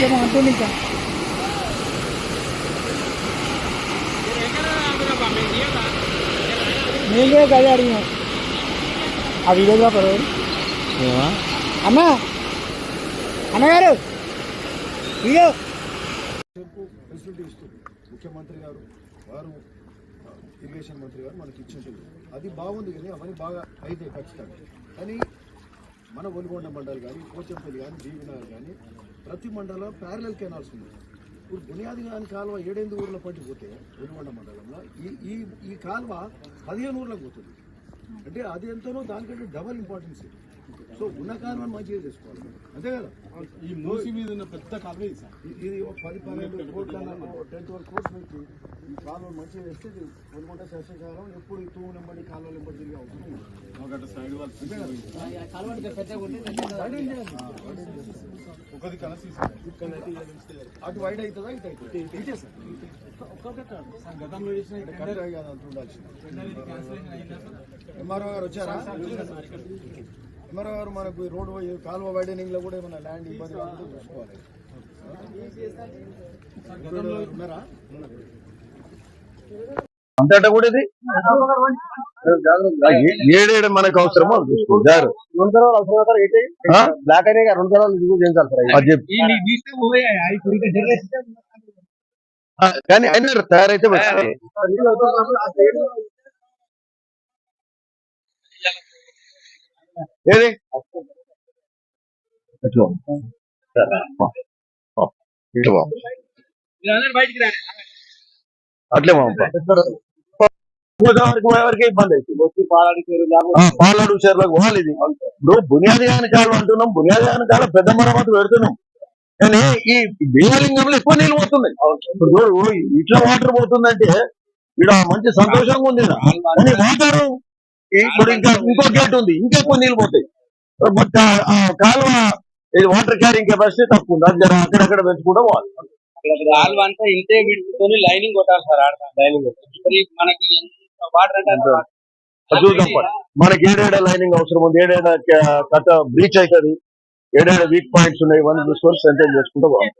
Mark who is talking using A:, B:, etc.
A: ఇంకేమో అంటుంది ఇంకా మేము కూడా గదే అడిగినాం ఆ వీడియోగ్రాఫర్ అన్నా అన్నగారు వీడియో
B: ఫెసిలిటీ ఇస్తుంది ముఖ్యమంత్రి గారు వారు ఇరిగేషన్ మంత్రి గారు మనకి ఇచ్చింటుంది. అది బాగుంది కానీ అవన్నీ బాగా అయితే ఖచ్చితంగా. కానీ మన ఒలిగొండ మండలి కానీ పోచంపల్లి కానీ జీవినగర్ కానీ ప్రతి మండలం ప్యారలల్ కెనాల్స్ ఉన్నాయి. ఇప్పుడు బునియాది కాని కాలువ 7 ఊర్ల పట్టిపోతే ఒలిగొండ మండలంలో ఈ కాలువ 15 ఊర్లకు పోతుంది. అంటే అది ఎంతనో దానికంటే డబల్ ఇంపార్టెన్స్. సో ఉన్న కాలువను మంచిగా చేసుకోవాలి అంతే కదా.
C: ఈ మూసి మీద ఉన్న పెద్ద కాలువ
B: ఇది 10-12 కోట్ల 10-12 కోట్స్ పెట్టి ఈ కాలువ మంచిగా చేస్తే ఒలిగొండ శాసనకాలం ఎప్పుడు ఈ తూము నెంబడి కాలువలు నెంబడి తిరిగి అవసరం
C: ఒకది కలిసి
B: అటు వైడ్ అవుతుందా ఇటు అవుతుంది ఇదే సార్
C: గతంలో
B: ఎంఆర్ఓ గారు వచ్చారా? ఎంఆర్ఓ గారు మనకు రోడ్ కాలువ వైడనింగ్ లో కూడా ఏమైనా ల్యాండ్ ఇబ్బంది కాకుండా చూసుకోవాలి. ఉన్నారా
D: అంతటా కూడా ఇది ఏడేడు మనకు అవసరమో చూసుకుంటారు. బ్లాక్ అయినా 2 తరాలు చేయించాలి కానీ అయినా తయారైతే ఏది అట్లే గోదావరికి ఇబ్బంది అవుతుంది. పాలాడు చెర్లకు పోవాలి. ఇది ఇప్పుడు బునియాది కాని కాలం అంటున్నాం, బునియాది కాని కాలం పెద్ద మరమ్మతు పెడుతున్నాం. కానీ ఈ భీమలింగంలో ఎక్కువ నీళ్ళు పోతున్నాయి. ఇప్పుడు ఇట్లా వాటర్ పోతుందంటే ఇక్కడ మంచి సంతోషంగా ఉంది కానీ వాటర్ ఇప్పుడు ఇంకా ఇంకో గేట్ ఉంది, ఇంకెక్కువ నీళ్ళు పోతాయి. బట్ కాలువ ఇది వాటర్ క్యారింగ్ కెపాసిటీ తక్కువ ఉంది. అది అక్కడక్కడ పెంచుకుంటూ పోవాలి.
E: కాలువ అంతా ఇంతే విడుచుకొని లైనింగ్ కొట్టాలి సార్. లైనింగ్ మనకి వాటర్ అంటే
D: చూద్దాం మనకి ఏడేడ లైనింగ్ అవసరం ఉంది, ఏడేడ కట్ట బ్రీచ్ అవుతుంది, ఏడేడ వీక్ పాయింట్స్ ఉన్నాయి, ఇవన్నీ చూసుకొని సెంటర్ చేసుకుంటూ పోవాలి.